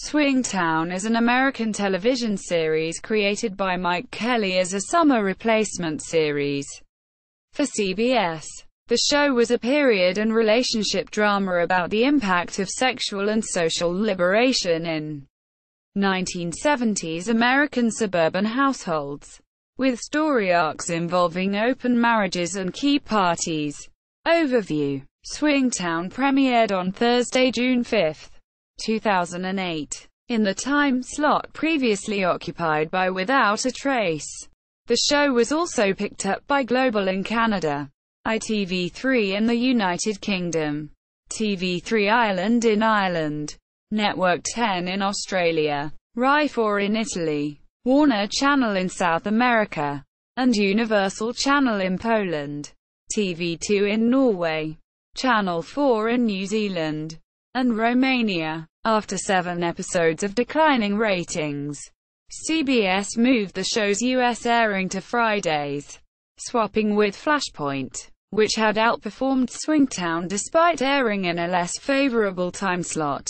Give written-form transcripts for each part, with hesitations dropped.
Swingtown is an American television series created by Mike Kelley as a summer replacement series for CBS. The show was a period and relationship drama about the impact of sexual and social liberation in 1970s American suburban households, with story arcs involving open marriages and key parties. Overview. Swingtown premiered on Thursday, June 5, 2008, in the time slot previously occupied by Without a Trace. The show was also picked up by Global in Canada, ITV3 in the United Kingdom, TV3 Ireland in Ireland, Network 10 in Australia, Rai 4 in Italy, Warner Channel in South America, and Universal Channel in Poland, TV2 in Norway, Channel 4 in New Zealand, and Romania. After 7 episodes of declining ratings, CBS moved the show's U.S. airing to Fridays, swapping with Flashpoint, which had outperformed Swingtown despite airing in a less favorable time slot.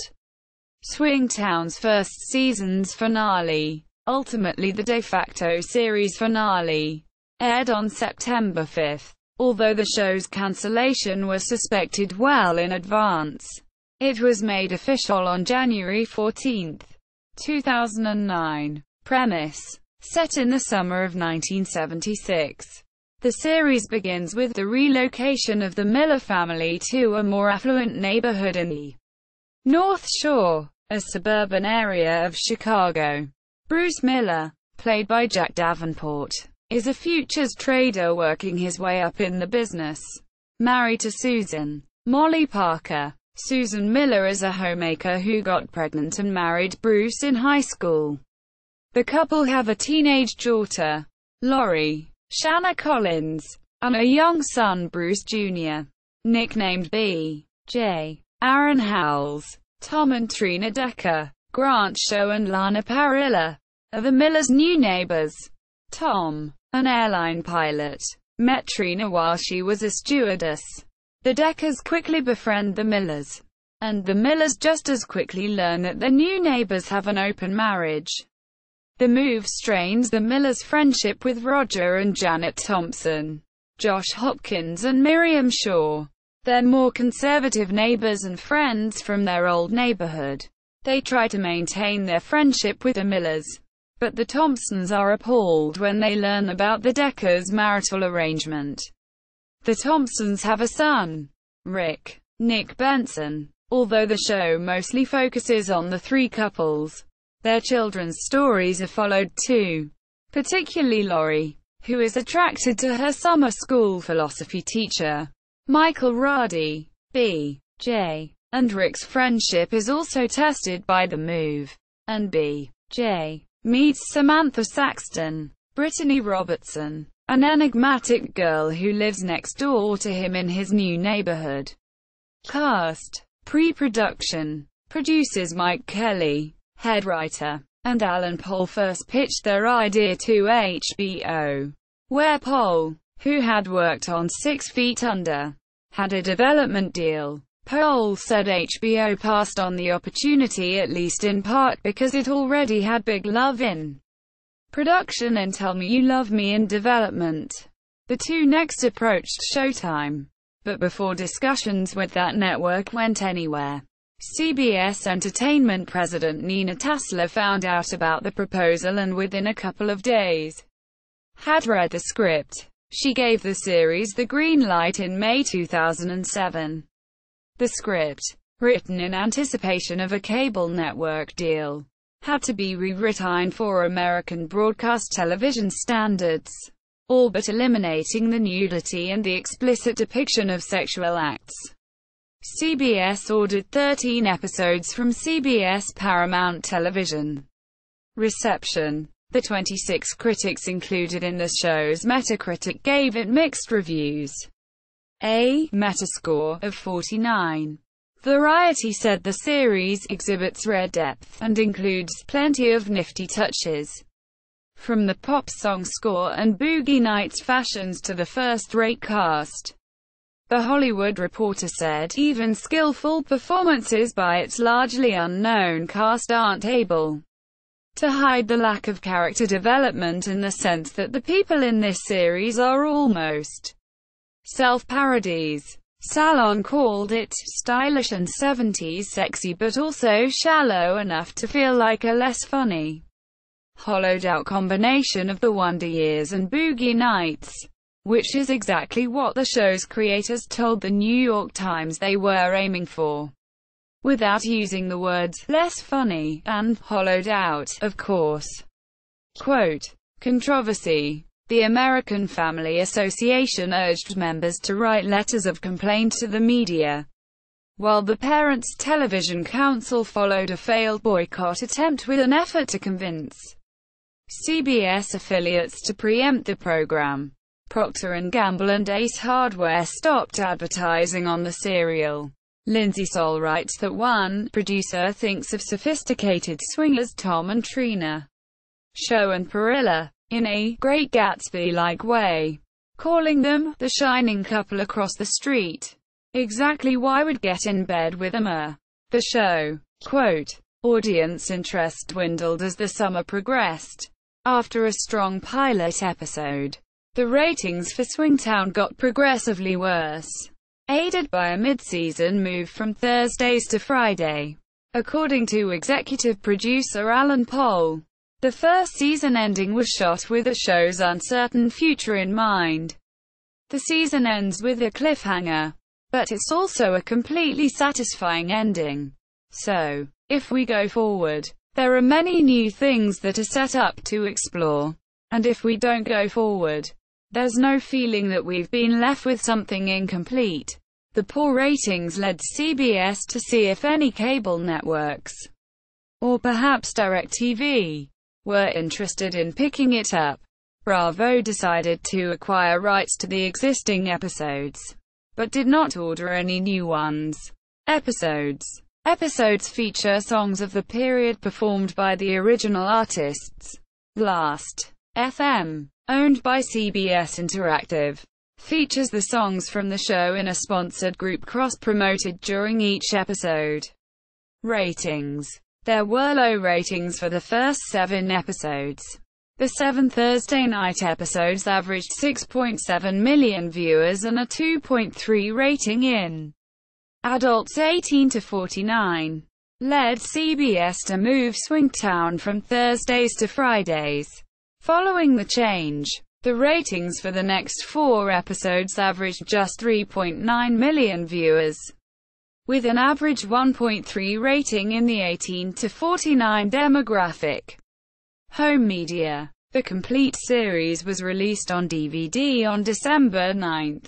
Swingtown's first season's finale, ultimately the de facto series finale, aired on September 5, although the show's cancellation was suspected well in advance. It was made official on January 14, 2009. Premise: set in the summer of 1976. The series begins with the relocation of the Miller family to a more affluent neighborhood in the North Shore, a suburban area of Chicago. Bruce Miller, played by Jack Davenport, is a futures trader working his way up in the business. Married to Susan Molly Parker, Susan Miller is a homemaker who got pregnant and married Bruce in high school. The couple have a teenage daughter, Lori Shanna Collins, and a young son, Bruce Jr., nicknamed B.J. Aaron Howells. Tom and Trina Decker, Grant Show and Lana Parrilla, are the Millers' new neighbors. Tom, an airline pilot, met Trina while she was a stewardess. The Deckers quickly befriend the Millers, and the Millers just as quickly learn that their new neighbors have an open marriage. The move strains the Millers' friendship with Roger and Janet Thompson, Josh Hopkins and Miriam Shaw. They're more conservative neighbors and friends from their old neighborhood. They try to maintain their friendship with the Millers, but the Thompsons are appalled when they learn about the Deckers' marital arrangement. The Thompsons have a son, Rick Nick Benson. Although the show mostly focuses on the three couples, their children's stories are followed too, particularly Lori, who is attracted to her summer school philosophy teacher, Michael Radi. B.J. and Rick's friendship is also tested by the move, and B.J. meets Samantha Saxton, Brittany Robertson, an enigmatic girl who lives next door to him in his new neighborhood. Cast. Pre-production. Producers Mike Kelley, head writer, and Alan Pohl first pitched their idea to HBO, where Pohl, who had worked on 6 Feet Under, had a development deal. Pohl said HBO passed on the opportunity at least in part because it already had Big Love in production and Tell Me You Love Me in development. The two next approached Showtime, but before discussions with that network went anywhere, CBS Entertainment president Nina Tassler found out about the proposal and within a couple of days had read the script. She gave the series the green light in May 2007. The script, written in anticipation of a cable network deal, had to be rewritten for American broadcast television standards, all but eliminating the nudity and the explicit depiction of sexual acts. CBS ordered 13 episodes from CBS Paramount Television. Reception. The 26 critics included in the show's Metacritic gave it mixed reviews. A Metascore of 49. Variety said the series exhibits rare depth and includes plenty of nifty touches, from the pop song score and Boogie Nights fashions to the first-rate cast. The Hollywood Reporter said, even skillful performances by its largely unknown cast aren't able to hide the lack of character development in the sense that the people in this series are almost self-parodies. Salon called it stylish and 70s sexy, but also shallow enough to feel like a less funny, hollowed-out combination of The Wonder Years and Boogie Nights, which is exactly what the show's creators told the New York Times they were aiming for, without using the words less funny and hollowed out, of course. Quote, controversy. The American Family Association urged members to write letters of complaint to the media, while the Parents Television Council followed a failed boycott attempt with an effort to convince CBS affiliates to preempt the program. Procter & Gamble and Ace Hardware stopped advertising on the serial. Lindsay Soll writes that one producer thinks of sophisticated swingers Tom and Trina Show and Perilla, in a Great Gatsby-like way, calling them the shining couple across the street. Exactly why would get in bed with them? The show. Quote, audience interest dwindled as the summer progressed. After a strong pilot episode, the ratings for Swingtown got progressively worse, aided by a mid-season move from Thursdays to Friday. According to executive producer Alan Pohl, the first season ending was shot with the show's uncertain future in mind. The season ends with a cliffhanger, but it's also a completely satisfying ending. So, if we go forward, there are many new things that are set up to explore. And if we don't go forward, there's no feeling that we've been left with something incomplete. The poor ratings led CBS to see if any cable networks, or perhaps DirecTV, were interested in picking it up. Bravo decided to acquire rights to the existing episodes, but did not order any new ones. Episodes feature songs of the period performed by the original artists. Blast FM, owned by CBS Interactive, features the songs from the show in a sponsored group cross-promoted during each episode. Ratings. There were low ratings for the first 7 episodes. The 7 Thursday night episodes averaged 6.7 million viewers and a 2.3 rating in adults 18 to 49, led CBS to move Swingtown from Thursdays to Fridays. Following the change, the ratings for the next 4 episodes averaged just 3.9 million viewers, with an average 1.3 rating in the 18 to 49 demographic. Home media. The complete series was released on DVD on December 9,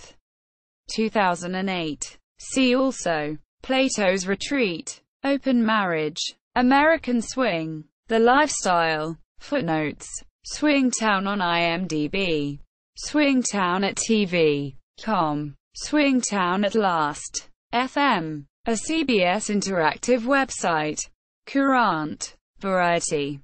2008. See also: Plato's Retreat, Open Marriage, American Swing, The Lifestyle. Footnotes. Swingtown on IMDb. Swingtown at TV.com. Swingtown at Last. FM. A CBS Interactive website. Courant. Variety.